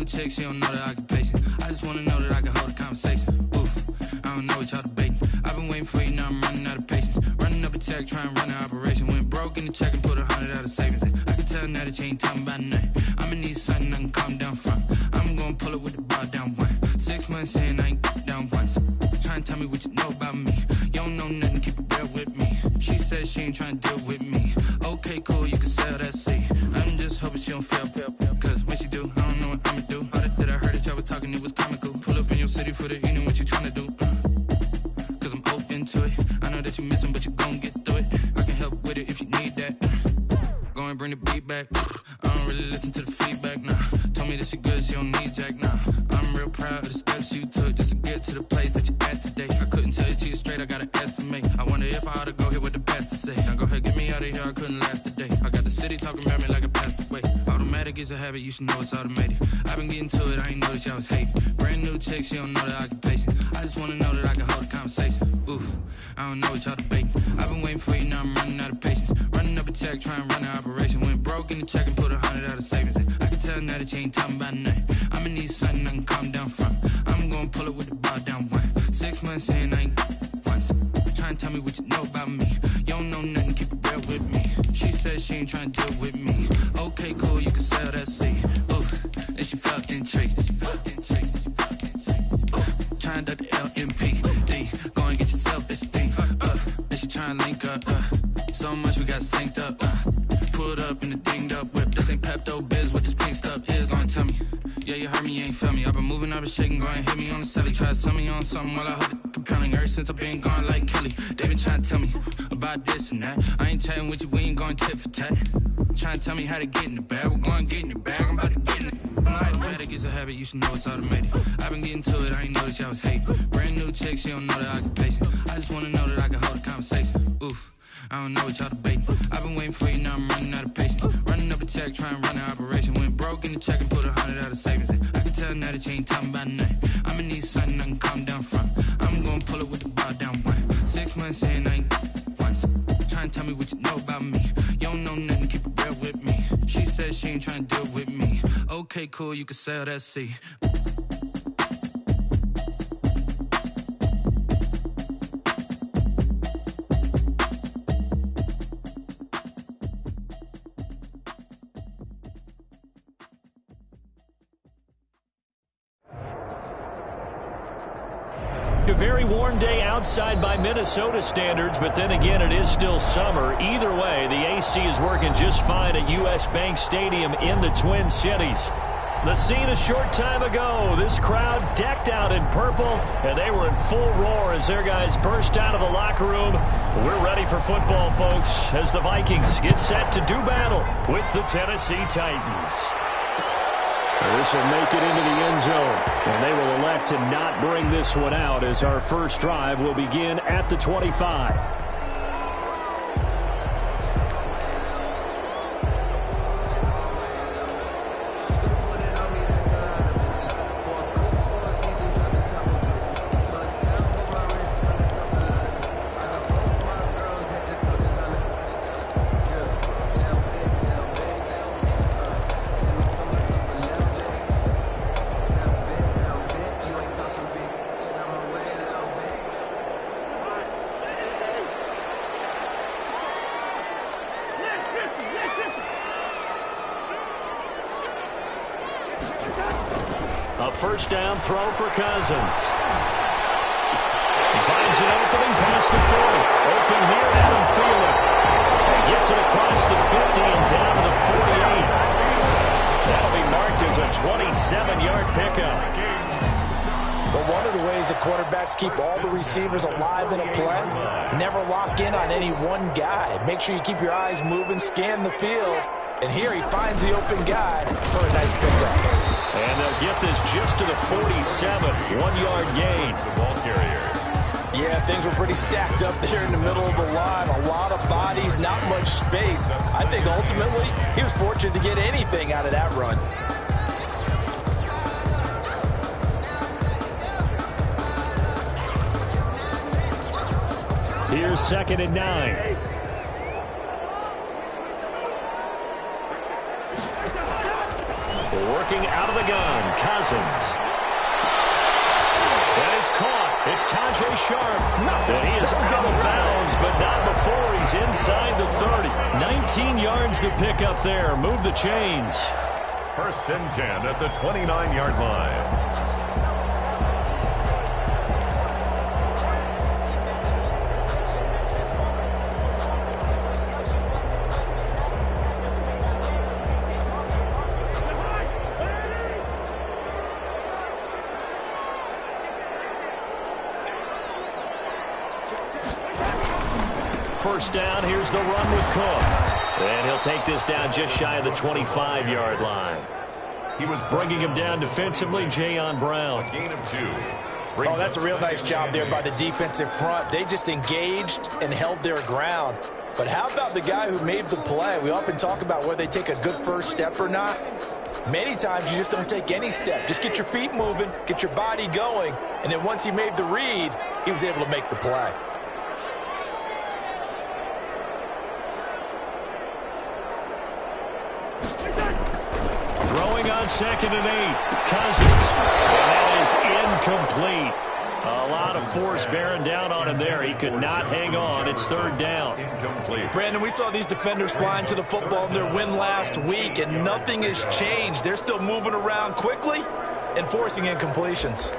new chick, she don't know the occupation. I just wanna know that I can hold a conversation. Oof, I don't know what y'all debating. I've been waiting for you, now I'm running out of patience. Running up a check, trying to run an operation. Went broke in the check and put 100 out of savings in. I can tell now that you ain't talking about nothing. I'ma need something I can calm down from. I'm gonna pull it with the bar down one. 6 months in, I ain't down once. Trying to tell me what you know about me. You don't know nothing, keep it real with me. She said she ain't trying to deal with me. Okay, cool, you can sell that seat. I'm just hoping she don't fail. Cause when she do, I don't know what I'ma do. All that I heard that y'all was talking, it was comical. Pull up in your city for the evening, what you trying to do? Cause I'm open to it. I know that you missing, but you gon' get through it. I can help with it if you need that. Go and bring the beat back. I don't really listen to the feedback, nah. Told me that she good, she don't need jack, nah. I'm real proud of the steps you took just to get to the place that you at today. I couldn't tell you to you straight, I gotta estimate. I wonder if I ought to go here with the best to say. Now go ahead, get me out of here, I couldn't last today. I got the city talking about me like a passed away. Automatic is a habit, you should know it's automated. I've been getting to it, I ain't noticed y'all was hating. Brand new chick, she don't know the occupation. I just wanna know that I can hold a conversation. Oof, I don't know what y'all debating. I've been waiting for you, now I'm running out of patience. Running up a check, trying to run an operation. Went broke in the check and put 100 out of savings in. I can tell now that you ain't talking about nothing. I'ma need something I can calm down from. I'm gonna pull it with the bar down one. 6 months in, I ain't once. Trying to tell me what you know about me. You don't know nothing, keep it real with me. She said she ain't trying to deal with me. Okay, cool, you can sell that seat. Ooh, and she felt intrigued. Trying to the LMPD. Go and get yourself a speed. And she trying to link up. So much we got synced up. Pulled up in the dinged up whip. This ain't Pepto Biz, what this pink stuff is. Long tell me. Yeah, you heard me, you ain't felt me. I've been moving, I've been shaking, go and hit me on the celly. Try to sell me on something while I hold it compelling. Ever since I've been gone like Kelly, they been trying to tell me about this and that. I ain't chatting with you, we ain't going tit for tat. Trying to tell me how to get in the bag. We're going to get in the bag, I'm about to get in it. I'm like, automatic is a habit, you should know it's automated. I've been getting to it, I ain't noticed y'all was hating. Brand new chick, she don't know the occupation. I just wanna know that I can hold a conversation. Oof, I don't know what y'all debating. I've been waiting for you, now I'm running out of patience. Running up a check, trying to run an operation. Went broke in the check and put 100 out of savings in. I can tell now that you ain't talking about nothing. I'ma need something I can calm down from. I'm gonna pull it with the bar down one. 6 months in, I ain't once. Trying to tell me what you know about me. You don't know nothing, keep it real with me. She said she ain't trying to deal with me. Okay, cool, you can sell that seat. A very warm day outside by Minnesota standards, but then again, it is still summer. Either way, the AC is working just fine at U.S. Bank Stadium in the Twin Cities. The scene a short time ago, this crowd decked out in purple, and they were in full roar as their guys burst out of the locker room. We're ready for football, folks, as the Vikings get set to do battle with the Tennessee Titans. This will make it into the end zone, and they will elect to not bring this one out as our first drive will begin at the 25. A first down throw for Cousins. He finds an opening past the 40. Open here, Adam Thielen. And gets it across the 50 and down to the 48. That'll be marked as a 27-yard pickup. But one of the ways that quarterbacks keep all the receivers alive in a play, never lock in on any one guy. Make sure you keep your eyes moving, scan the field. And here he finds the open guy for a nice pickup. And they'll get this just to the 47, 1-yard gain. The ball carrier. Yeah, things were pretty stacked up there in the middle of the line. A lot of bodies, not much space. I think ultimately he was fortunate to get anything out of that run. Here's 2nd and 9. working out of the gun. Cousins. That is caught. It's Tajay Sharp. And he is out of bounds, but not before he's inside the 30. 19 yards to pick up there. Move the chains. 1st and 10 at the 29-yard line. First down, here's the run with Cook. And he'll take this down just shy of the 25-yard line. He was bringing him down defensively, Jayon Brown. A gain of 2. Oh, that's a real nice job there by the defensive front. They just engaged and held their ground. But how about the guy who made the play? We often talk about whether they take a good first step or not. Many times you just don't take any step. Just get your feet moving, get your body going, and then once he made the read, he was able to make the play. Throwing on 2nd and 8. Cousins. And that is incomplete. A lot of force bearing down on him there. He could not hang on. It's 3rd down. Incomplete. Brandon, we saw these defenders flying to the football in their win last week, and nothing has changed. They're still moving around quickly and forcing incompletions.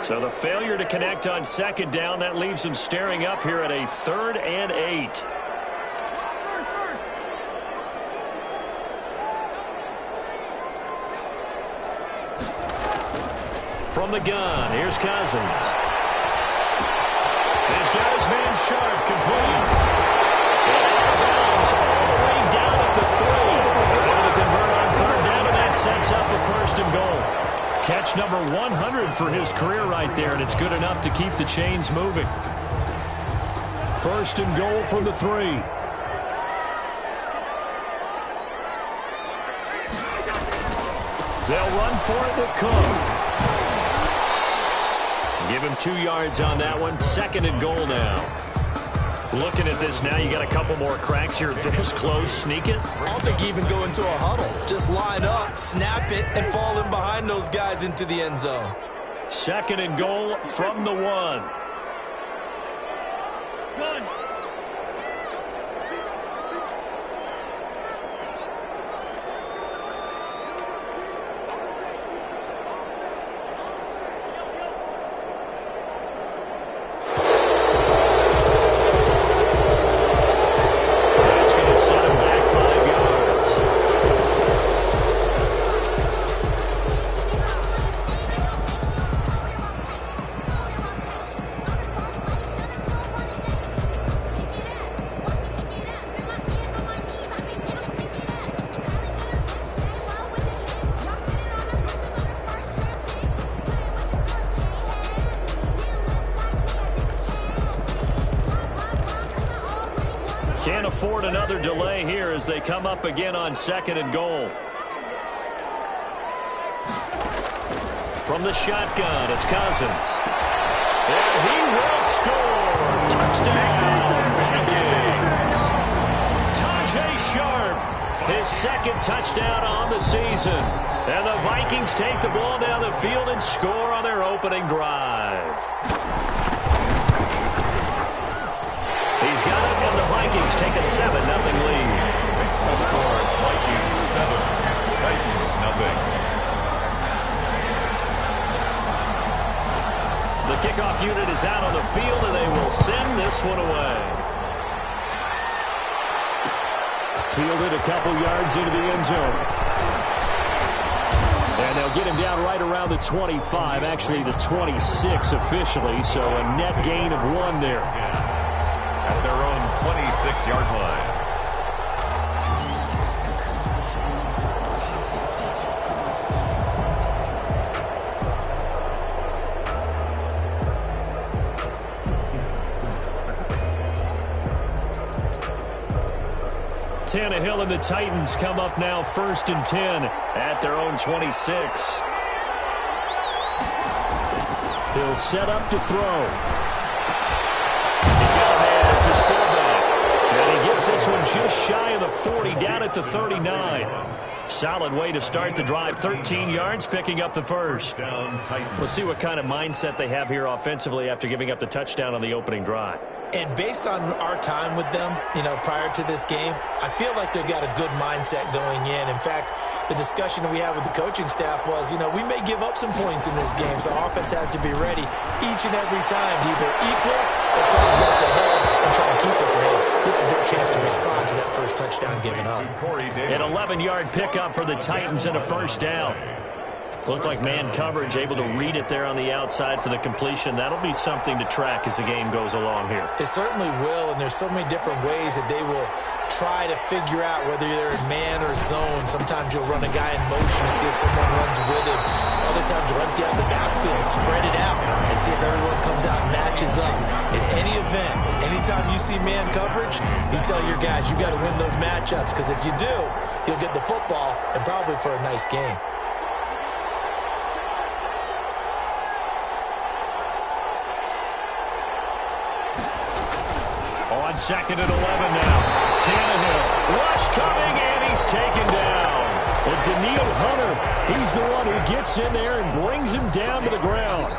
So the failure to connect on 2nd down, that leaves him staring up here at a 3rd and 8. From the gun, here's Cousins. This guy's man Sharp, complete. And out of bounds all the way down at the 3. Able to convert on 3rd down, and that sets up a 1st and goal. Catch number 100 for his career right there, and it's good enough to keep the chains moving. 1st and goal from the 3. They'll run for it with Cook. Give him 2 yards on that one. 2nd and goal now. Looking at this now, you got a couple more cracks here. This close, sneak it. I don't think even go into a huddle. Just line up, snap it, and fall in behind those guys into the end zone. 2nd and goal from the 1. Can't afford another delay here as they come up again on 2nd and goal. From the shotgun, it's Cousins. And he will score. Touchdown, Vikings. Tajay Sharp, his 2nd touchdown on the season. And the Vikings take the ball down the field and score on their opening drive. He's got it, and the Vikings take a 7-0 lead. Score, Vikings 7, Titans 0. The kickoff unit is out on the field, and they will send this one away. Fielded a couple yards into the end zone. And they'll get him down right around the 25, actually the 26 officially, so a net gain of 1 there. At their own 26-yard line. Tannehill and the Titans come up now 1st and 10 at their own 26. He'll set up to throw. He's got a man. It's his fullback. And he gets Gets this one just shy of the 40, down at the 39. Solid way to start the drive. 13 yards, picking up the first. We'll see what kind of mindset they have here offensively after giving up the touchdown on the opening drive. And based on our time with them, prior to this game, I feel like they've got a good mindset going in. In fact, the discussion that we had with the coaching staff was, we may give up some points in this game, so offense has to be ready each and every time to either equal or try to get us ahead and try to keep us ahead. This is their chance to respond to that first touchdown given up. An 11-yard pickup for the Titans and a first down. Looked like man coverage, able to read it there on the outside for the completion. That'll be something to track as the game goes along here. It certainly will, and there's so many different ways that they will try to figure out whether they're in man or zone. Sometimes you'll run a guy in motion to see if someone runs with him. Other times you'll empty out the backfield, spread it out, and see if everyone comes out and matches up. In any event, anytime you see man coverage, you tell your guys you got to win those matchups, because if you do, you'll get the football and probably for a nice game. On second and 11 now. Tannehill. Rush coming, and he's taken down. And Daniil Hunter, he's the one who gets in there and brings him down to the ground.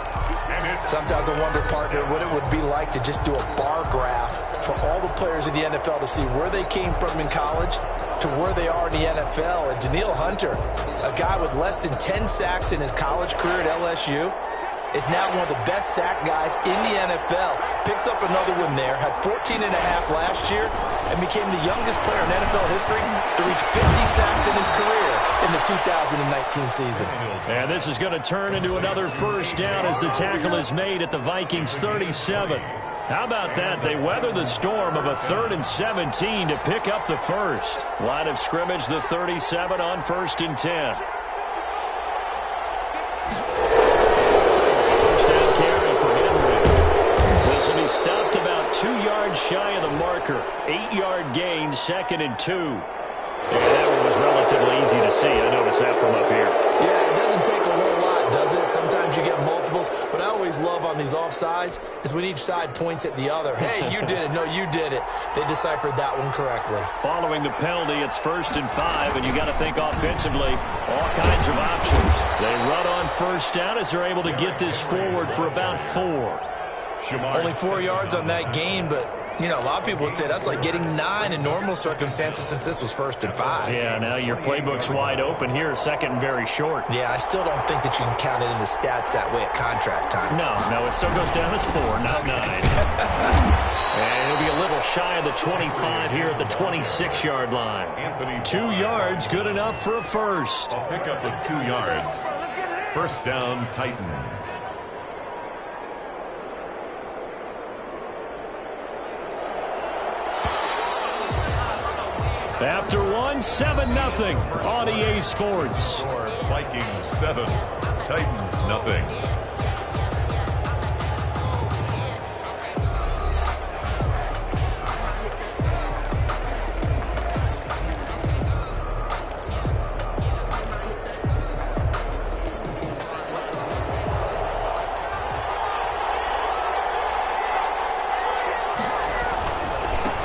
Sometimes I wonder, partner, what it would be like to just do a bar graph for all the players in the NFL to see where they came from in college to where they are in the NFL. And Daniil Hunter, a guy with less than 10 sacks in his college career at LSU, is now one of the best sack guys in the NFL. Picks up another one there, had 14 and a half last year, and became the youngest player in NFL history to reach 50 sacks in his career in the 2019 season. And this is going to turn into another first down as the tackle is made at the Vikings 37. How about that? They weather the storm of a 3rd and 17 to pick up the first. Line of scrimmage, the 37 on 1st and 10. And he stopped about 2 yards shy of the marker. 8-yard gain, 2nd and 2. And that one was relatively easy to see. I noticed that from up here. Yeah, it doesn't take a whole lot, does it? Sometimes you get multiples. What I always love on these offsides is when each side points at the other. Hey, you did it. No, you did it. They deciphered that one correctly. Following the penalty, it's 1st and 5, and you got to think offensively, all kinds of options. They run on first down as they're able to get this forward for about 4. Only 4 yards on that gain, but, a lot of people would say that's like getting 9 in normal circumstances since this was 1st and 5. Yeah, now your playbook's wide open here, 2nd and very short. Yeah, I still don't think that you can count it in the stats that way at contract time. No, it still goes down as 4, not 9. And it'll be a little shy of the 25 here at the 26-yard line. 2 yards, good enough for a first. A pickup of 2 yards. First down, Titans. After 7-0 on EA Sports. Vikings 7, Titans nothing.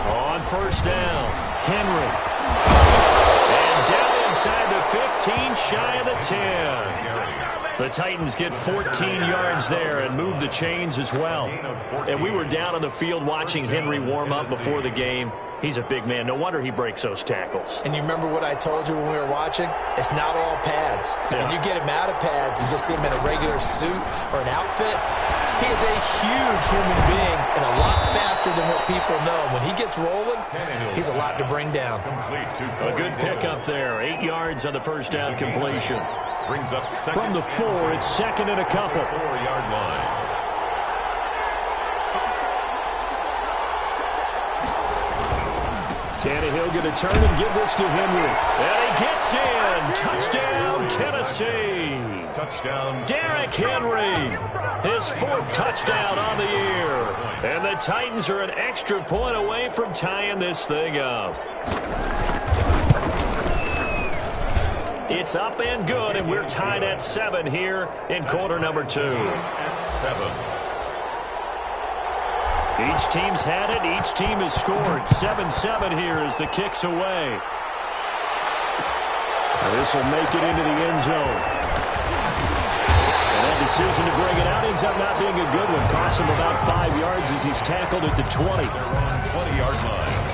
On first down, Henry. And down inside the 15, shy of the 10. The Titans get 14 yards there and move the chains as well. And we were down on the field watching Henry warm up before the game. He's a big man. No wonder he breaks those tackles. And you remember what I told you when we were watching? It's not all pads. Yeah. When you get him out of pads and just see him in a regular suit or an outfit, he is a huge human being and a lot faster than what people know. When he gets rolling, he's a lot to bring down. A good pickup there. 8 yards on the first down completion. Brings up second. From the 4, it's 2nd and a couple. 4-yard line. Tannehill going to turn and give this to Henry. And he gets in. Touchdown, Tennessee. Touchdown. Derrick Henry. His 4th touchdown on the year. And the Titans are an extra point away from tying this thing up. It's up and good, and we're tied at 7 here in quarter number 2. At 7. Each team's had it. Each team has scored. 7-7 here as the kick's away. This will make it into the end zone. And that decision to bring it out ends up not being a good one. Costs him about 5 yards as he's tackled at the 20. They're on 20-yard line.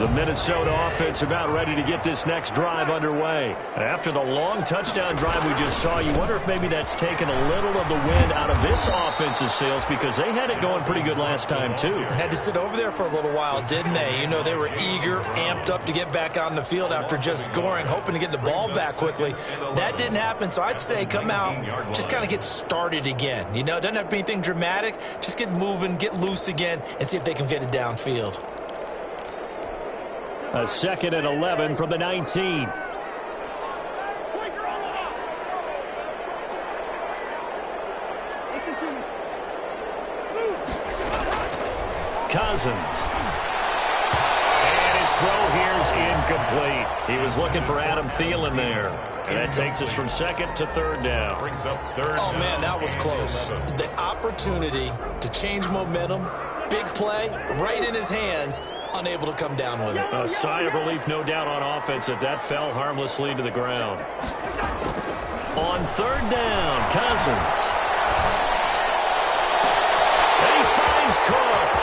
The Minnesota offense about ready to get this next drive underway. After the long touchdown drive we just saw, you wonder if maybe that's taken a little of the wind out of this offense's sails because they had it going pretty good last time, too. Had to sit over there for a little while, didn't they? You know, they were eager, amped up to get back out on the field after just scoring, hoping to get the ball back quickly. That didn't happen, so I'd say come out, just kind of get started again. You know, it doesn't have to be anything dramatic. Just get moving, get loose again, and see if they can get it downfield. A 2nd and 11 from the 19. Cousins. And his throw here is incomplete. He was looking for Adam Thielen there. And that takes us from 2nd to 3rd down. Brings up 3rd down. Oh, man, that was close. The opportunity to change momentum, big play, right in his hands, unable to come down with it. A sigh of relief, no doubt, on offense that that fell harmlessly to the ground. On 3rd down, Cousins. And he finds Cook.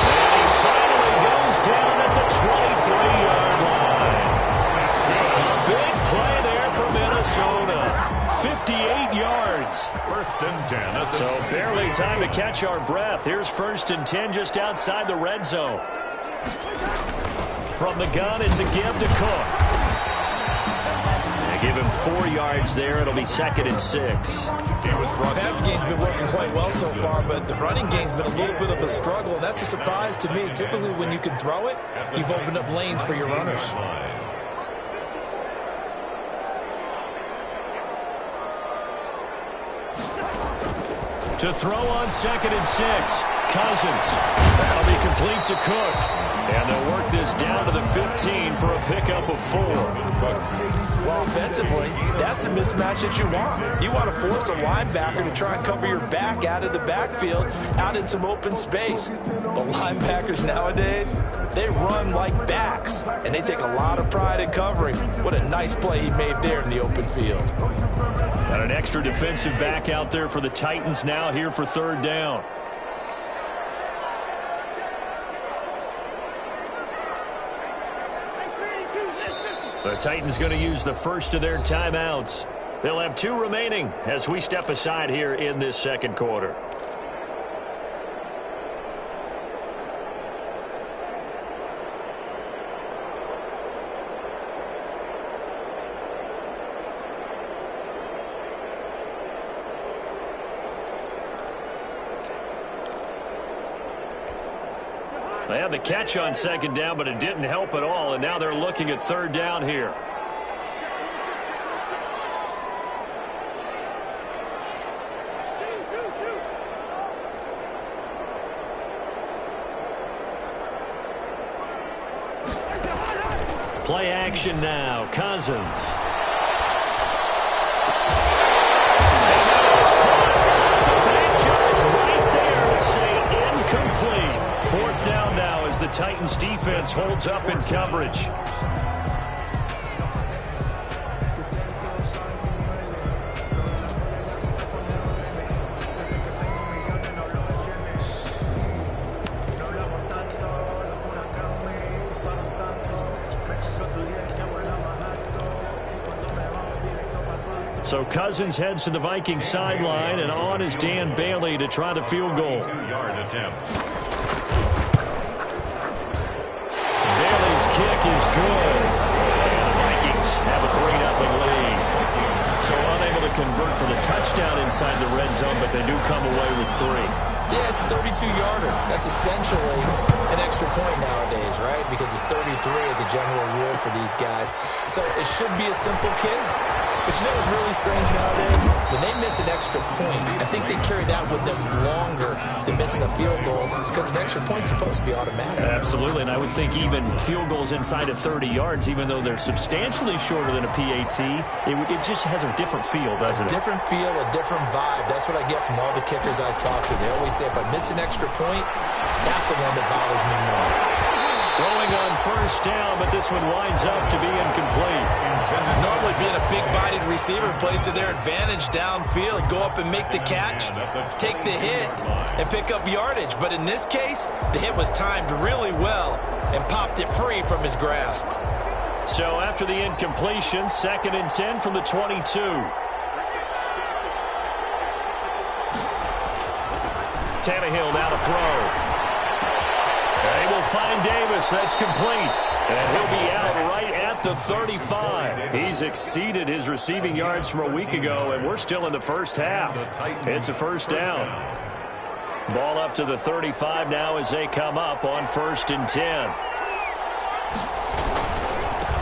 And he finally goes down at the 23-yard line. A big play there for Minnesota. 58 yards. 1st and 10. So barely time to catch our breath. Here's 1st and 10 just outside the red zone. From the gun, it's a give to Cook. They give him 4 yards there. It'll be 2nd and 6. The passing game's been working quite well so far, but the running game's been a little bit of a struggle, and that's a surprise to me. Typically, when you can throw it, you've opened up lanes for your runners. To throw on 2nd and 6. Cousins. That'll be complete to Cook. And they'll work this down to the 15 for a pickup of 4. Well, offensively, that's the mismatch that you want. You want to force a linebacker to try and cover your back out of the backfield, out in some open space. But linebackers nowadays, they run like backs, and they take a lot of pride in covering. What a nice play he made there in the open field. Got an extra defensive back out there for the Titans now here for 3rd down. The Titans going to use the first of their timeouts. They'll have 2 remaining as we step aside here in this 2nd quarter. They had the catch on 2nd down, but it didn't help at all, and now they're looking at 3rd down here. Play action now. Cousins. The Titans defense holds up in coverage. So Cousins heads to the Vikings sideline, and on is Dan Bailey to try the field goal. 2-yard attempt. Kick is good. And the Vikings have a 3-0 lead. So unable to convert for the touchdown inside the red zone, but they do come away with 3. Yeah, it's a 32-yarder. That's essentially an extra point nowadays, right? Because it's 33 as a general rule for these guys. So it should be a simple kick. But you know what's really strange nowadays? When they miss an extra point, I think they carry that with them longer than missing a field goal because an extra point's supposed to be automatic. Absolutely, and I would think even field goals inside of 30 yards, even though they're substantially shorter than a PAT, it just has a different feel, doesn't it? A different feel, a different vibe. That's what I get from all the kickers I talk to. They always say if I miss an extra point, that's the one that bothers me more. Throwing on first down, but this one winds up to be incomplete. Normally being a big-bodied receiver plays to their advantage downfield. Go up and make the catch, take the hit, and pick up yardage. But in this case, the hit was timed really well and popped it free from his grasp. So after the incompletion, 2nd and 10 from the 22. Tannehill now to throw. They will find Davis. That's complete. And he'll be out right at the 35. He's exceeded his receiving yards from a week ago, and we're still in the first half. It's a first down. Ball up to the 35 now as they come up on 1st and 10.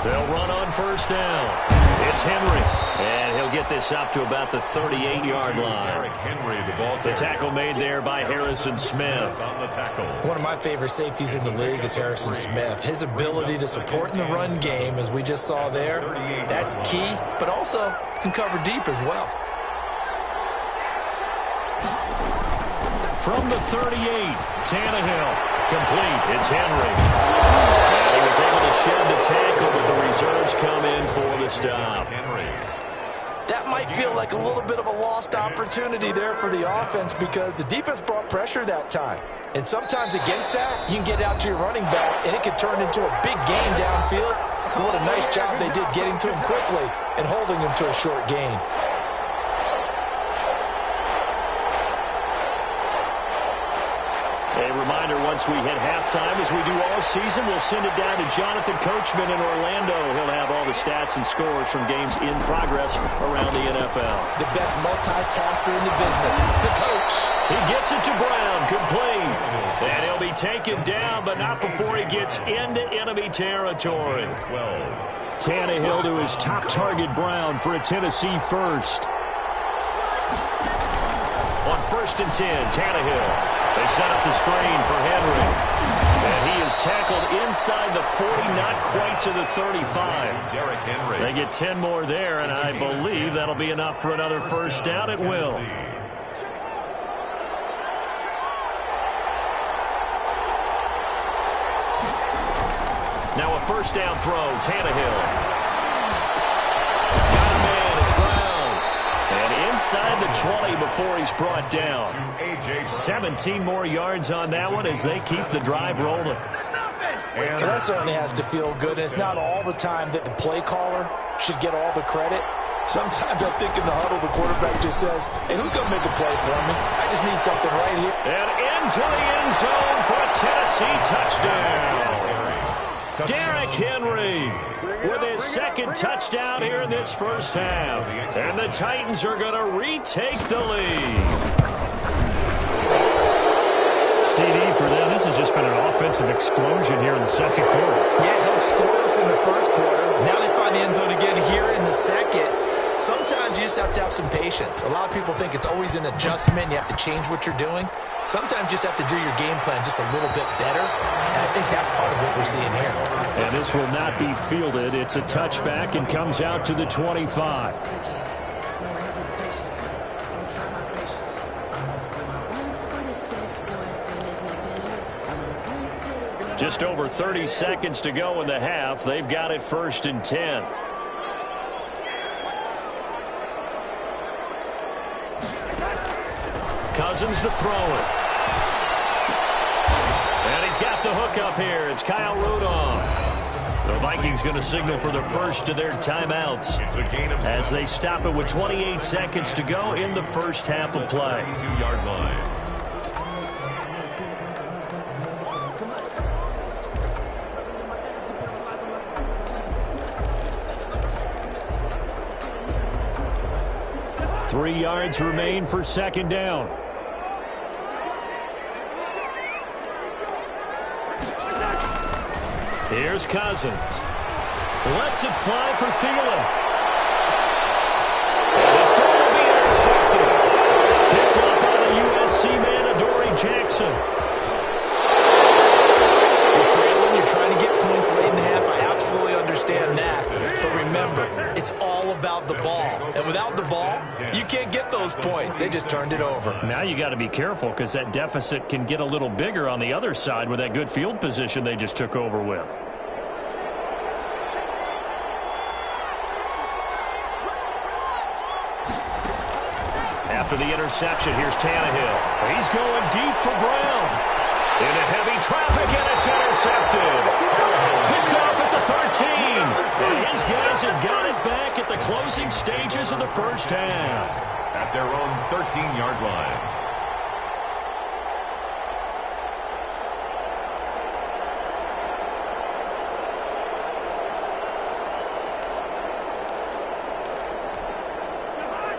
They'll run on first down. It's Henry, and he'll get this up to about the 38-yard line. The tackle made there by Harrison Smith. One of my favorite safeties in the league is Harrison Smith. His ability to support in the run game, as we just saw there, that's key, but also can cover deep as well. From the 38, Tannehill, complete. It's Henry. And he was able to shed the tackle, but the reserves come in for the stop. That might feel like a little bit of a lost opportunity there for the offense because the defense brought pressure that time. And sometimes against that, you can get out to your running back, and it can turn into a big gain downfield. But what a nice job they did getting to him quickly and holding him to a short gain. A reminder, once we hit halftime, as we do all season, we'll send it down to Jonathan Coachman in Orlando. He'll have all the stats and scores from games in progress around the NFL. The best multitasker in the business, the coach. He gets it to Brown, complete. And he'll be taken down, but not before he gets into enemy territory. Tannehill to his top target, Brown, for a Tennessee first. On 1st and 10, Tannehill. They set up the screen for Henry. And he is tackled inside the 40, not quite to the 35. They get 10 more there, and I believe that'll be enough for another first down. It will. Now a first down throw, Tannehill. Got a man, it's Brown. And inside the 20 before he's brought down. 17 more yards on that one as they keep the drive rolling. And that certainly has to feel good. And it's not all the time that the play caller should get all the credit. Sometimes I think in the huddle, the quarterback just says, hey, who's going to make a play for me? I just need something right here. And into the end zone for a Tennessee touchdown. Derrick Henry with his 2nd touchdown here in this first half. And the Titans are going to retake the lead. CD for them, this has just been an offensive explosion here in the 2nd quarter. Yeah, held scoreless in the 1st quarter. Now they find the end zone again here in the 2nd. Sometimes you just have to have some patience. A lot of people think it's always an adjustment. You have to change what you're doing. Sometimes you just have to do your game plan just a little bit better. And I think that's part of what we're seeing here. And this will not be fielded. It's a touchback and comes out to the 25. Just over 30 seconds to go in the half. They've got it 1st and 10. Cousins to throw it. And he's got the hook up here. It's Kyle Rudolph. The Vikings going to signal for the first of their timeouts as they stop it with 28 seconds to go in the first half of play. 22-yard line. 3 yards remain for 2nd down. Here's Cousins. Lets it fly for Thielen. And this time will be intercepted. Picked up by the USC man, Adoree Jackson. You're trailing, you're trying to get points late in the half. I absolutely understand that. But remember, it's all about the ball. And without the ball, you can't get those points. They just turned it over. Now you got to be careful because that deficit can get a little bigger on the other side with that good field position they just took over with. After the interception, here's Tannehill. He's going deep for Brown. Into heavy traffic, and it's intercepted. Picked off at the 13. And his guys have got it back at the closing stages of the first half. At their own 13-yard line.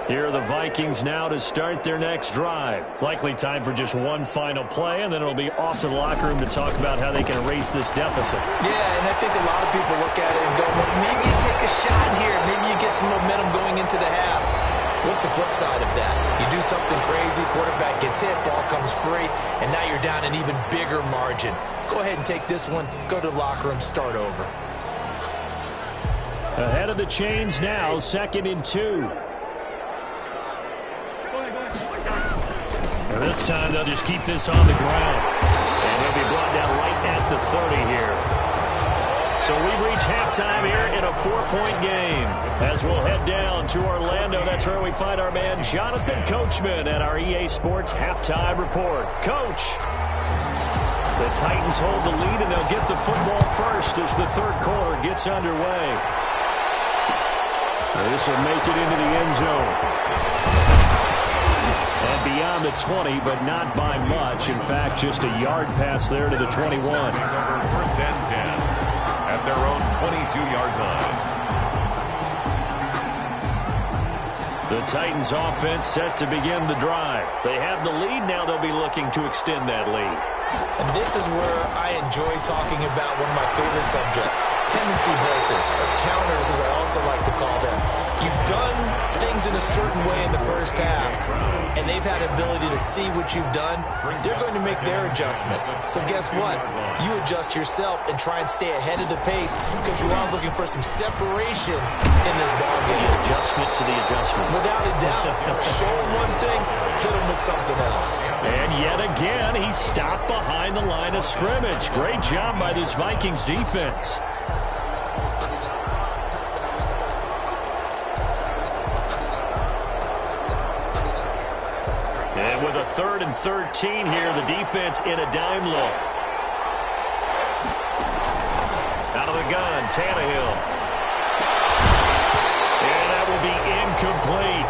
Here are the Vikings now to start their next drive. Likely time for just one final play, and then it'll be off to the locker room to talk about how they can erase this deficit. Yeah, and I think a lot of people look at it and go, well, maybe you take a shot here. Maybe you get some momentum going into the half. What's the flip side of that? You do something crazy, quarterback gets hit, ball comes free, and now you're down an even bigger margin. Go ahead and take this one, go to the locker room, start over. Ahead of the chains now, 2nd and 2. And this time they'll just keep this on the ground. And they'll be brought down right at the 30 here. So we've reached halftime here in a 4-point game. As we'll head down to Orlando, that's where we find our man Jonathan Coachman at our EA Sports Halftime Report. Coach, the Titans hold the lead, and they'll get the football first as the third quarter gets underway. This will make it into the end zone. And beyond the 20, but not by much. In fact, just a yard pass there to the 21. First and 10 at their own 22-yard line. The Titans offense set to begin the drive. They have the lead. Now they'll be looking to extend that lead. And this is where I enjoy talking about one of my favorite subjects, tendency breakers, or counters as I also like to call them. You've done things in a certain way in the first half, and they've had an ability to see what you've done. They're going to make their adjustments. So guess what? You adjust yourself and try and stay ahead of the pace because you are looking for some separation in this ballgame. The adjustment to the adjustment. Without a doubt. Show them one thing, hit them with something else. And yet again, he stopped behind the line of scrimmage. Great job by this Vikings defense. And with a 3rd and 13 here, the defense in a dime look. Out of the gun, Tannehill. And that will be incomplete.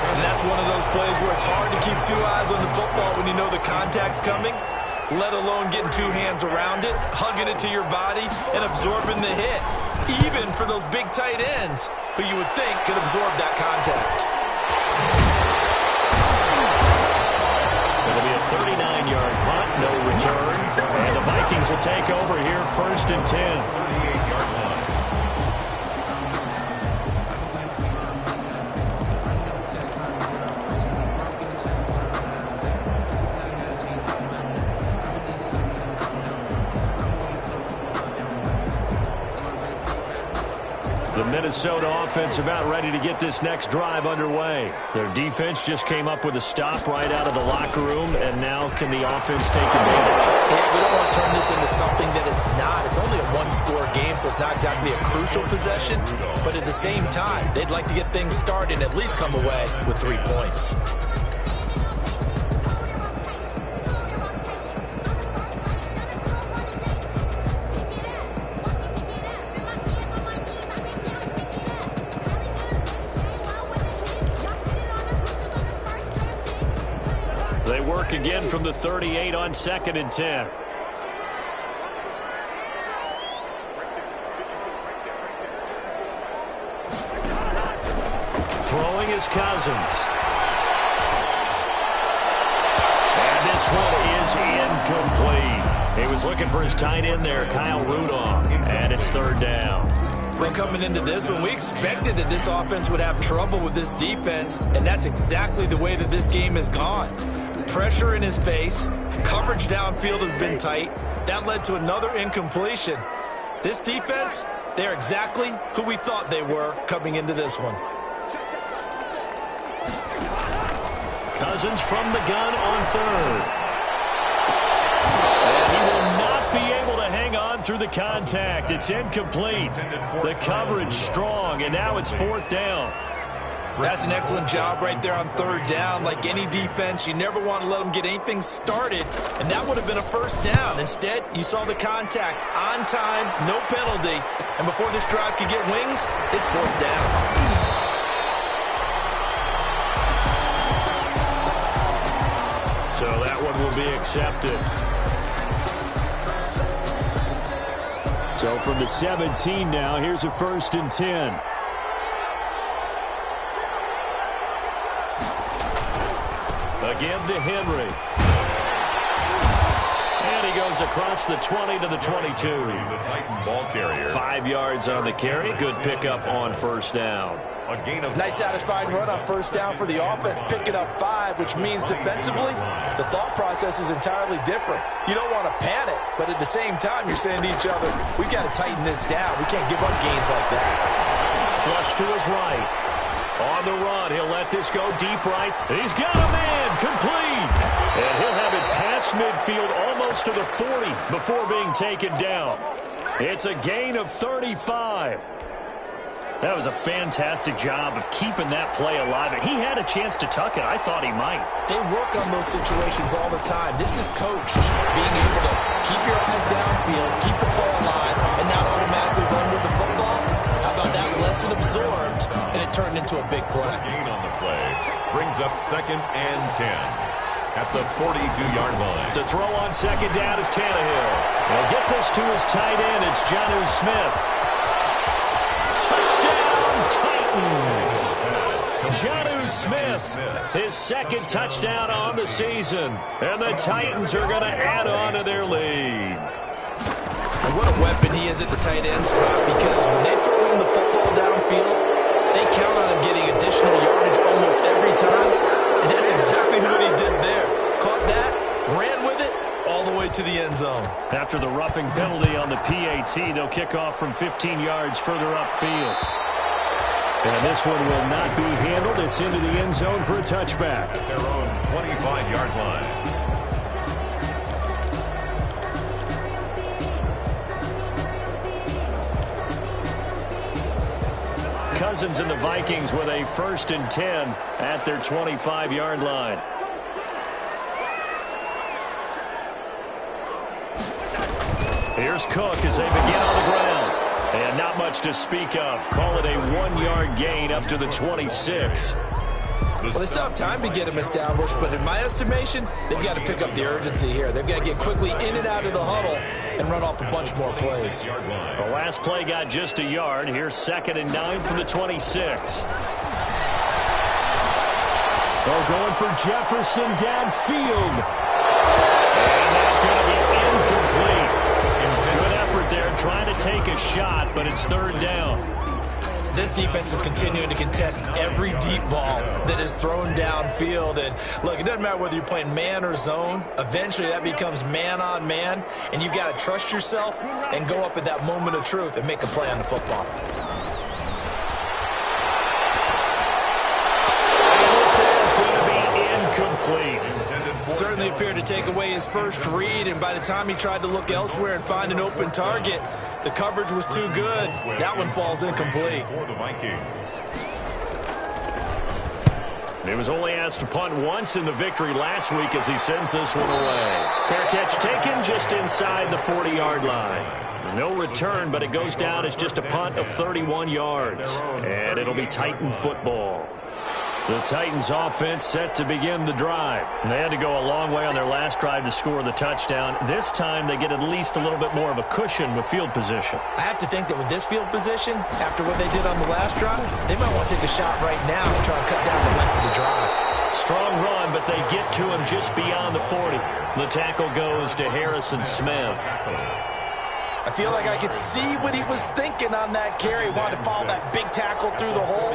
And that's one of those plays where it's hard to keep two eyes on the football when you know the contact's coming, let alone getting two hands around it, hugging it to your body, and absorbing the hit. Even for those big tight ends who you would think could absorb that contact. It'll be a 39-yard punt, no return. And the Vikings will take over here, 1st and 10. 38-yard line. The Minnesota offense about ready to get this next drive underway. Their defense just came up with a stop right out of the locker room, and now can the offense take advantage? Yeah, we don't want to turn this into something that it's not. It's only a one-score game, so it's not exactly a crucial possession. But at the same time, they'd like to get things started and at least come away with 3 points. They work again from the 38 on 2nd and 10. Throwing is Cousins. And this one is incomplete. He was looking for his tight end there, Kyle Rudolph, and it's third down. Well, coming into this one, we expected that this offense would have trouble with this defense, and that's exactly the way that this game has gone. Pressure in his face, coverage downfield has been tight. That led to another incompletion. This defense, they're exactly who we thought they were coming into this one. Cousins from the gun on third. And he will not be able to hang on through the contact. It's incomplete. The coverage strong, and now it's fourth down. That's an excellent job right there on third down. Like any defense, you never want to let them get anything started, and that would have been a first down. Instead, you saw the contact on time, no penalty, and before this drive could get wings, it's fourth down. So that one will be accepted. So from the 17 now, here's a 1st and 10. Again to Henry. And he goes across the 20 to the 22. The Titan ball carrier. 5 yards on the carry. Good pickup on first down. A gain of Nice satisfying run on first down for the offense, picking up 5, which means defensively, the thought process is entirely different. You don't want to panic, but at the same time, you're saying to each other, we've got to tighten this down. We can't give up gains like that. Flush to his right. On the run, he'll let this go deep right. He's got a man, complete. And he'll have it past midfield almost to the 40 before being taken down. It's a gain of 35. That was a fantastic job of keeping that play alive. He had a chance to tuck it. I thought he might. They work on those situations all the time. This is coached, being able to keep your eyes downfield, keep the play alive, and not automatically run with the football. How about that lesson absorbed, and it turned into a big play. gain on the play. Brings up 2nd and 10 at the 42-yard line. To throw on 2nd down is Tannehill. He'll get this to his tight end. It's Jonnu Smith. Touchdown, Titans. Jonnu Smith, his 2nd touchdown on the season. And the Titans are going to add on to their lead. And what a weapon he is at the tight end spot, because when they throw him the football downfield, they count on him getting additional yardage almost every time. And that's exactly what he did there. Caught that, ran with it, all the way to the end zone. After the roughing penalty on the PAT, they'll kick off from 15 yards further upfield. And this one will not be handled. It's into the end zone for a touchback. At their own 25-yard line. Cousins and the Vikings with a 1st and 10 at their 25-yard line. Here's Cook as they begin on the ground. And not much to speak of. Call it a 1-yard gain up to the 26. Well, they still have time to get him established, but in my estimation, they've got to pick up the urgency here. They've got to get quickly in and out of the huddle and run off a bunch more plays. The last play got just a yard. Here's 2nd and 9 from the 26. They're going for Jefferson downfield. And that's going to be incomplete. Good effort there trying to take a shot, but it's 3rd down. This defense is continuing to contest every deep ball that is thrown downfield. And look, it doesn't matter whether you're playing man or zone. Eventually, that becomes man on man. And you've got to trust yourself and go up at that moment of truth and make a play on the football. And this is going to be incomplete. Certainly appeared to take away his first read, and by the time he tried to look elsewhere and find an open target, the coverage was too good. That one falls incomplete. For the Vikings. He was only asked to punt once in the victory last week as he sends this one away. Fair catch taken just inside the 40-yard line. No return, but it goes down as just a punt of 31 yards. And it'll be Titan football. The Titans offense set to begin the drive. They had to go a long way on their last drive to score the touchdown. This time they get at least a little bit more of a cushion with field position. I have to think that with this field position, after what they did on the last drive, they might want to take a shot right now to try and cut down the length of the drive. Strong run, but they get to him just beyond the 40. The tackle goes to Harrison Smith. I feel like I could see what he was thinking on that carry. Wanted to follow that big tackle through the hole.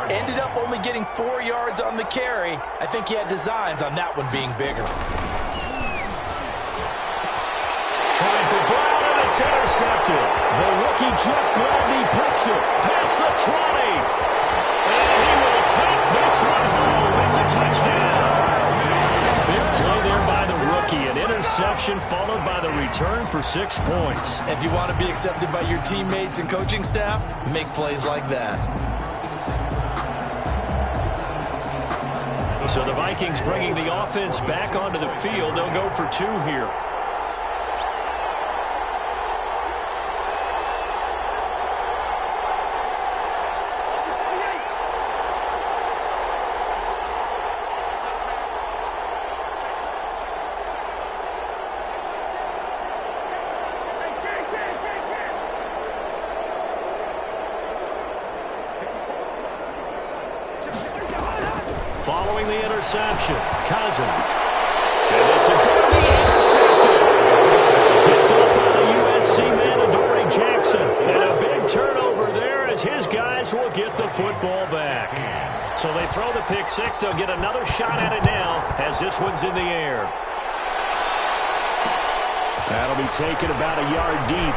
Ended up only getting 4 yards on the carry. I think he had designs on that one being bigger. Trying for Brown, and it's intercepted. The rookie Jeff Gladney picks it past the 20. And he will take this one home. It's a touchdown. Big play there by the rookie. An interception followed by the return for 6 points. If you want to be accepted by your teammates and coaching staff, make plays like that. So the Vikings bringing the offense back onto the field. They'll go for 2 here. Following the interception, Cousins. And this is going to be intercepted. Picked up by the USC man, Adoree Jackson. And a big turnover there as his guys will get the football back. So they throw the pick six. They'll get another shot at it now as this one's in the air. That'll be taken about a yard deep.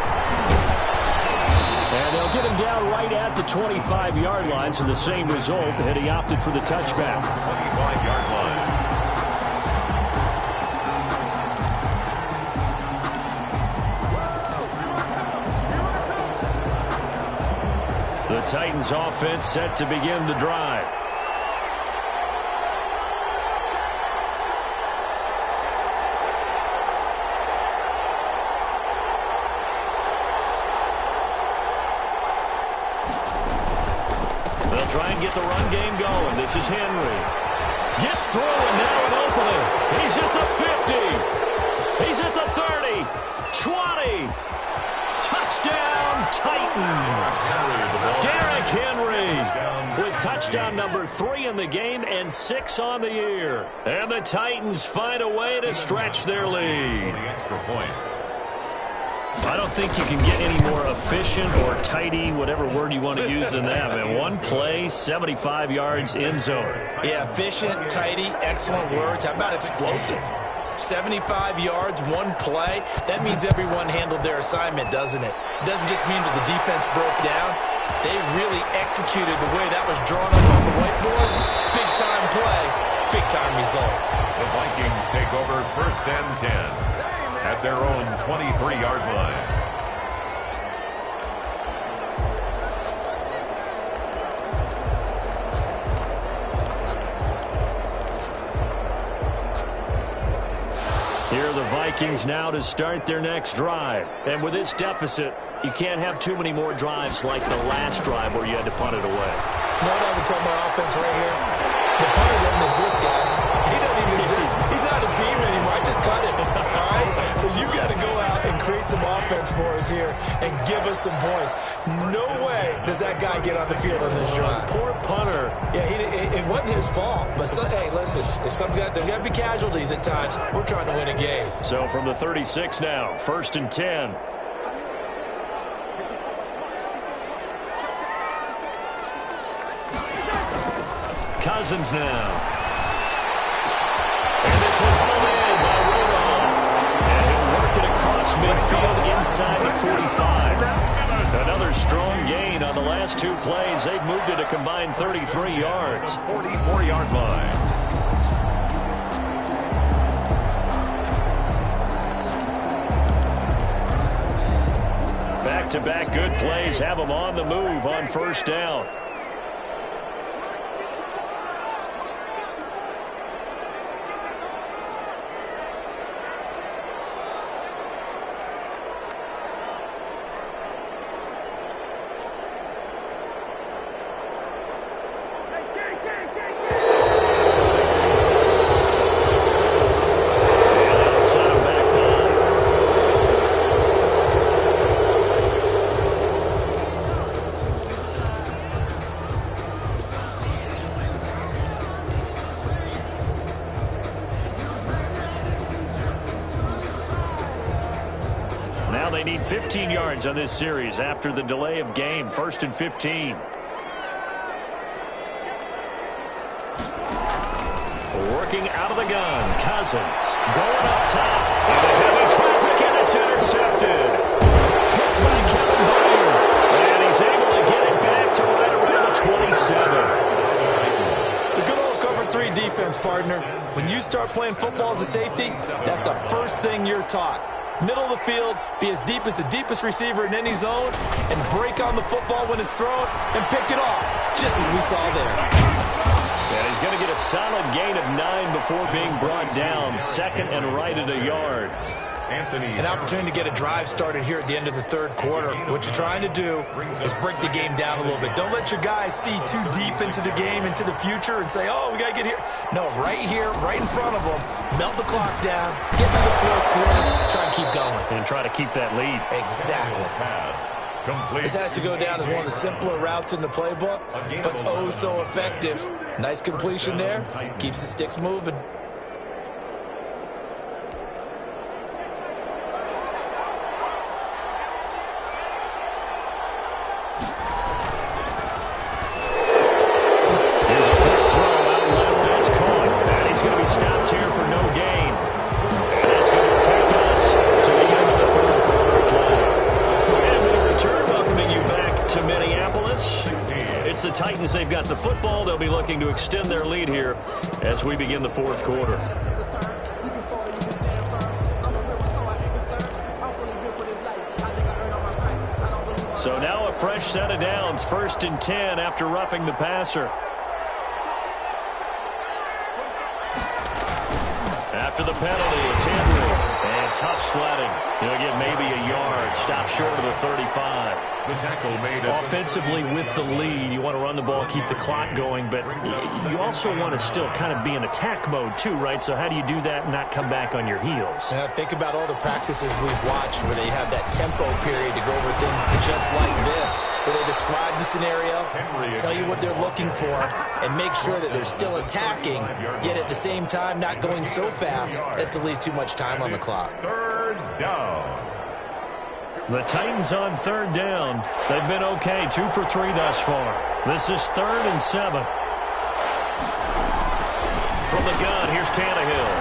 And they'll get him down right at the 25-yard line, so the same result, and he opted for the touchback. 25-yard line. The Titans offense set to begin the drive. Try and get the run game going. This is Henry. Gets through and now an opening. He's at the 50. He's at the 30. 20. Touchdown Titans. Derrick Henry with touchdown number 3 in the game and 6 on the year. And the Titans find a way to stretch their lead. The extra point. I don't think you can get any more efficient or tidy, whatever word you want to use than that. Man, one play, 75 yards in zone. Yeah, efficient, tidy, excellent words. How about explosive? 75 yards, one play. That means everyone handled their assignment, doesn't it? It doesn't just mean that the defense broke down. They really executed the way that was drawn up on the whiteboard. Big-time play, big-time result. The Vikings take over 1st and 10. At their own 23-yard line. Here are the Vikings now to start their next drive. And with this deficit, you can't have too many more drives like the last drive where you had to punt it away. You know what I would tell my offense right here? The punter doesn't exist, guys. He doesn't even exist. He's not a team anymore. I just cut him. All right? So you got to go out and create some offense for us here and give us some points. No way does that guy get on the field on this drive. Poor punter. Yeah, it wasn't his fault. But, hey, listen, there's got to be casualties at times. We're trying to win a game. So from the 36 now, 1st and 10. Cousins now. And this one's home in by Rudolph. And he'll work it across midfield inside the 45. Another strong gain on the last 2 plays. They've moved it a combined 33 yards. 44-yard line. Back-to-back good plays have them on the move on 1st down. Now they need 15 yards on this series after the delay of game. 1st and 15. Working out of the gun. Cousins going up top. Into heavy traffic, and it's intercepted. Picked by Kevin Byard. And he's able to get it back to right around the 27. The good old cover 3 defense, partner. When you start playing football as a safety, that's the first thing you're taught. Middle of the field, be as deep as the deepest receiver in any zone, and break on the football when it's thrown, and pick it off, just as we saw there. And he's going to get a solid gain of 9 before being brought down. 2nd and right at a yard. An opportunity to get a drive started here at the end of the 3rd quarter. What you're trying to do is break the game down a little bit. Don't let your guys see too deep into the game, into the future, and say, oh, we got to get here. No, right here, right in front of them, melt the clock down, get to the 4th quarter, try and keep going. And try to keep that lead. Exactly. This has to go down as one of the simpler routes in the playbook, but oh so effective. Nice completion there. Keeps the sticks moving. Here's a quick throw out left. That's caught. And he's going to be stopped here for no gain. And that's going to take us to the end of the 3rd quarter play. And we return, welcoming you back to Minneapolis. It's the Titans. They've got the football. They'll be looking to extend their lead here as we begin the 4th quarter. So now a fresh set of downs. 1st and 10 after roughing the passer. After the penalty, it's Henry. And tough sledding. He'll get maybe a yard. Stop short of the 35. The tackle made Offensively with the lead, you want to run the ball, keep the clock going, but you also want to still kind of be in attack mode too, right? So how do you do that and not come back on your heels? Yeah, think about all the practices we've watched where they have that tempo period to go over things just like this, where they describe the scenario, tell you what they're looking for, and make sure that they're still attacking, yet at the same time not going so fast as to leave too much time on the clock. 3rd down. The Titans on 3rd down. They've been okay, 2 for 3 thus far. This is 3rd and 7. From the gun, here's Tannehill.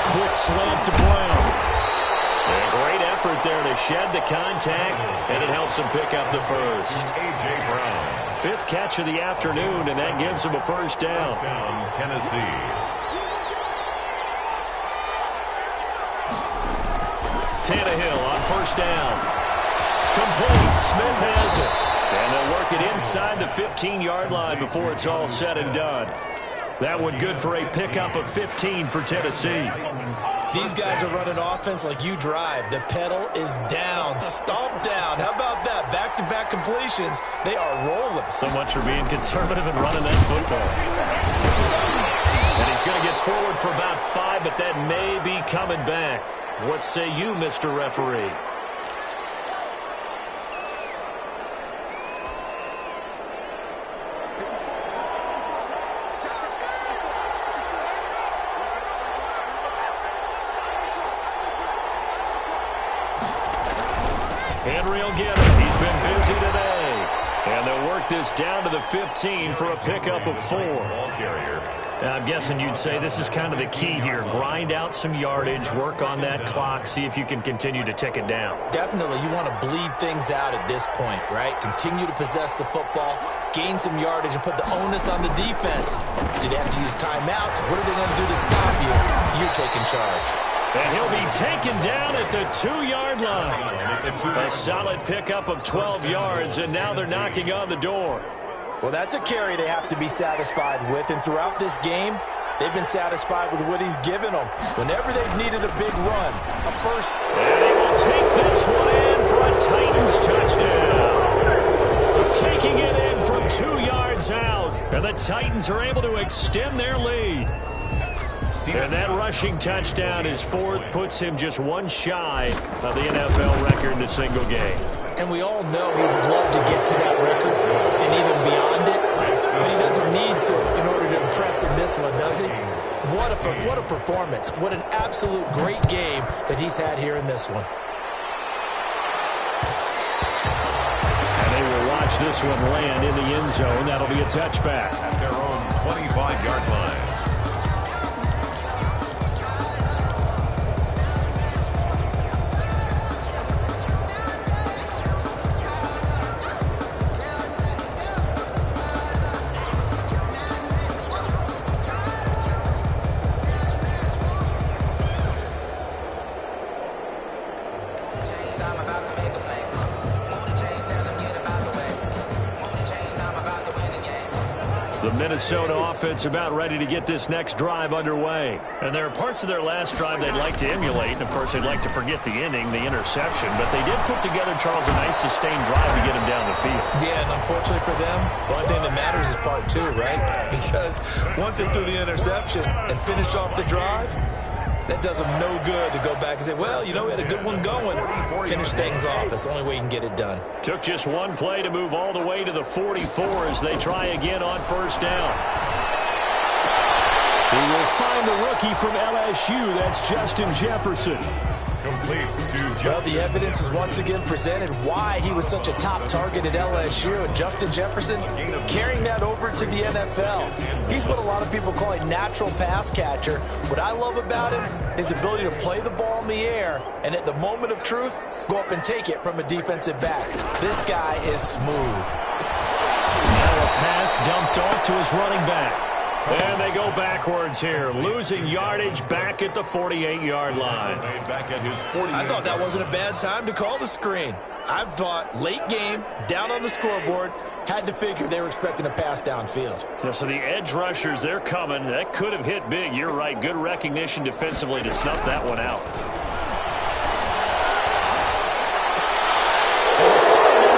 Quick slant to Brown. And a great effort there to shed the contact, and it helps him pick up the first. A.J. Brown. 5th catch of the afternoon, and that gives him a first down. Down, Tennessee. Tannehill on 1st down. Complete. Smith has it. And they'll work it inside the 15-yard line before it's all said and done. That one good for a pickup of 15 for Tennessee. These guys are running offense like you drive. The pedal is down, stomp down. How about that? Back-to-back completions. They are rolling. So much for being conservative and running that football. And he's going to get forward for about 5, but that may be coming back. What say you, Mr. Referee? Henry will get it. He's been busy today. And they'll work this down to the 15 for a pickup of 4. Ball carrier. I'm guessing you'd say this is kind of the key here. Grind out some yardage, work on that clock, see if you can continue to tick it down. Definitely, you want to bleed things out at this point, right? Continue to possess the football, gain some yardage, and put the onus on the defense. Do they have to use timeouts? What are they going to do to stop you? You're taking charge. And he'll be taken down at the 2-yard line. A solid pickup of 12 yards, and now they're knocking on the door. Well, that's a carry they have to be satisfied with, and throughout this game, they've been satisfied with what he's given them. Whenever they've needed a big run, a first. And they will take this one in for a Titans touchdown. Taking it in from 2 yards out, and the Titans are able to extend their lead. And that rushing touchdown, his 4th, puts him just 1 shy of the NFL record in a single game. And we all know he would love to get to that record and even beyond it, but he doesn't need to in order to impress in this one, does he? What a performance. What an absolute great game that he's had here in this one. watch this one land in the end zone. That'll be a touchback. At their own 25-yard line. The Minnesota offense about ready to get this next drive underway. And there are parts of their last drive they'd like to emulate. And, of course, they'd like to forget the ending, the interception. But they did put together, Charles, a nice sustained drive to get him down the field. Yeah, and unfortunately for them, the only thing that matters is part two, right? Because once they threw the interception and finished off the drive, that does them no good to go back and say, well, you know, we had a good one going. Finish things off. That's the only way you can get it done. Took just one play to move all the way to the 44 as they try again on first down. We will find the rookie from LSU. That's Justin Jefferson. Complete to Jefferson. Well, the evidence is once again presented why he was such a top target at LSU. And Justin Jefferson carrying that over to the NFL. He's what a lot of people call a natural pass catcher. What I love about him is his ability to play the ball in the air and at the moment of truth, go up and take it from a defensive back. This guy is smooth. Now a pass dumped off to his running back. And they go backwards here, losing yardage back at the 48-yard line. I thought that wasn't a bad time to call the screen. I thought late game, down on the scoreboard, had to figure they were expecting a pass downfield. Yeah, so the edge rushers, they're coming. That could have hit big. You're right. Good recognition defensively to snuff that one out.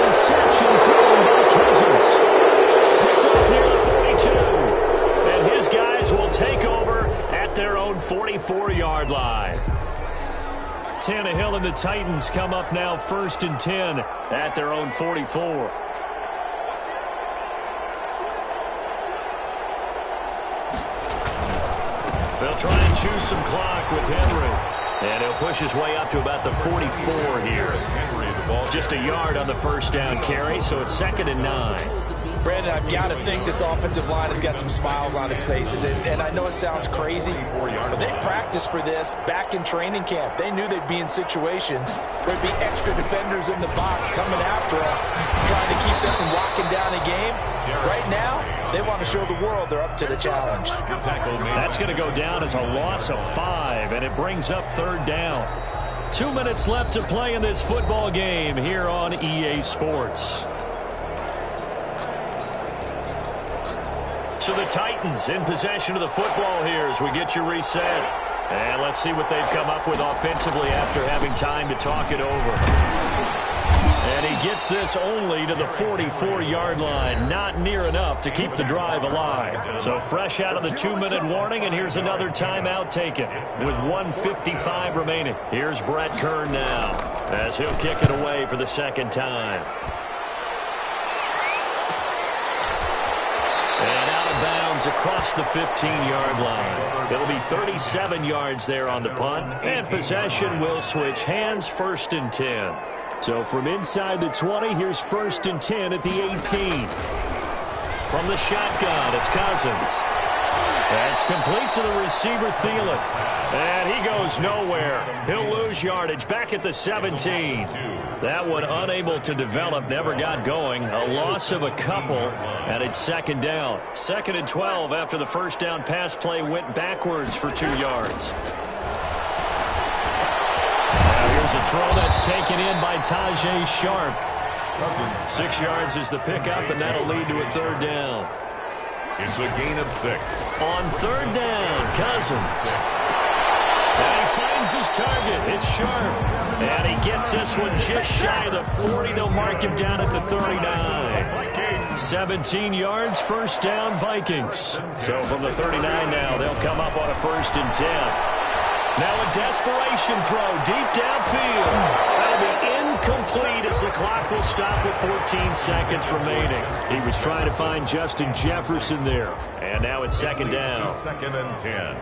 Interception thrown by Cousins. Picked off near the 42. And his guys will take over at their own 44-yard line. Tannehill and the Titans come up now 1st and 10 at their own 44. They'll try and choose some clock with Henry. And he'll push his way up to about the 44 here. Just a yard on the first down carry, so it's 2nd and 9. Brandon, I've got to think this offensive line has got some smiles on its faces. And I know it sounds crazy, but they practiced for this back in training camp. They knew they'd be in situations where there'd be extra defenders in the box coming after them, trying to keep them from locking down a game. Right now, they want to show the world they're up to the challenge. That's going to go down as a loss of 5, and it brings up 3rd down. 2 minutes left to play in this football game here on EA Sports. So the Titans in possession of the football here as we get you reset. And let's see what they've come up with offensively after having time to talk it over. And he gets this only to the 44-yard line. Not near enough to keep the drive alive. So fresh out of the 2-minute warning, and here's another timeout taken with 1:55 remaining. Here's Brett Kern now as he'll kick it away for the 2nd time. And out of bounds across the 15-yard line. It'll be 37 yards there on the punt. And possession will switch hands, 1st and 10. So from inside the 20, here's 1st and 10 at the 18. From the shotgun, it's Cousins. That's complete to the receiver, Thielen. And he goes nowhere. He'll lose yardage back at the 17. That one unable to develop, never got going. A loss of a couple, and it's 2nd down. 2nd and 12 after the first down pass play went backwards for 2 yards. Now here's a throw that's taken in by Tajay Sharp. 6 yards is the pickup, and that'll lead to a 3rd down. It's a gain of 6. On 3rd down, Cousins. And he finds his target. It's Sharp. And he gets this one just shy of the 40. They'll mark him down at the 39. 17 yards, 1st down, Vikings. So from the 39 now, they'll come up on a 1st and 10. Now a desperation throw deep downfield. That'll be incomplete as the clock will stop with 14 seconds remaining. He was trying to find Justin Jefferson there. And now it's 2nd down. 2nd and 10.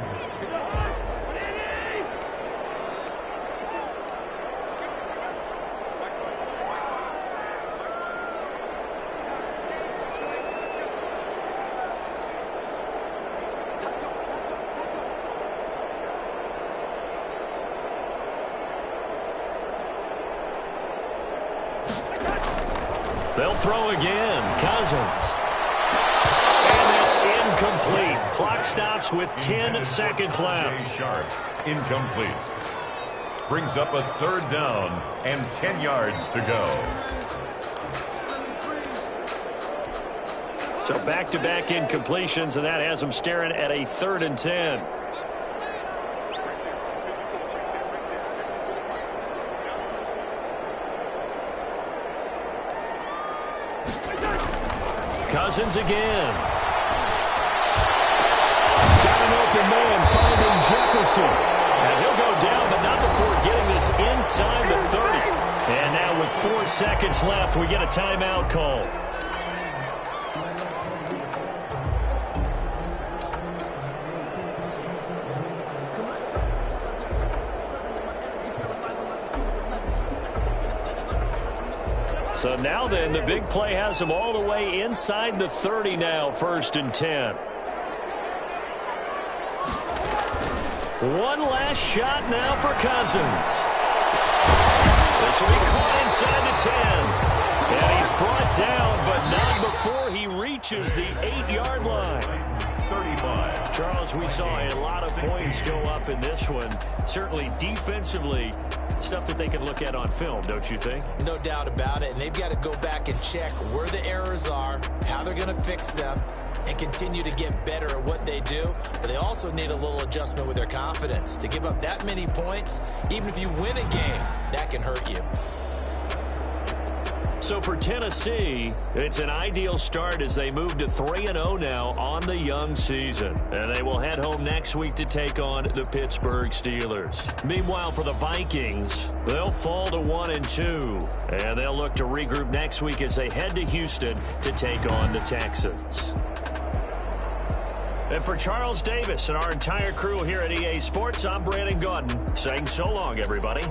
They'll throw again. Cousins. And that's incomplete. Clock stops with 10 seconds left. Sharp, incomplete. Brings up a third down and 10 yards to go. So back-to-back incompletions, and that has them staring at a 3rd and 10. Cousins again. Got an open man finding Jefferson. And he'll go down, but not before getting this inside the 30. And now with 4 seconds left, we get a timeout call. So now then, the big play has them all the way inside the 30 now, 1st and 10. One last shot now for Cousins. This will be caught inside the 10. And he's brought down, but not before he reaches the 8-yard line. 35. Charles, we saw a lot of points go up in this one. Certainly defensively, stuff that they can look at on film, don't you think? No doubt about it. And they've got to go back and check where the errors are, how they're going to fix them, and continue to get better at what they do. But they also need a little adjustment with their confidence. To give up that many points, even if you win a game, that can hurt you. So for Tennessee, it's an ideal start as they move to 3-0 now on the young season. And they will head home next week to take on the Pittsburgh Steelers. Meanwhile, for the Vikings, they'll fall to 1-2. And they'll look to regroup next week as they head to Houston to take on the Texans. And for Charles Davis and our entire crew here at EA Sports, I'm Brandon Gaudin saying so long, everybody.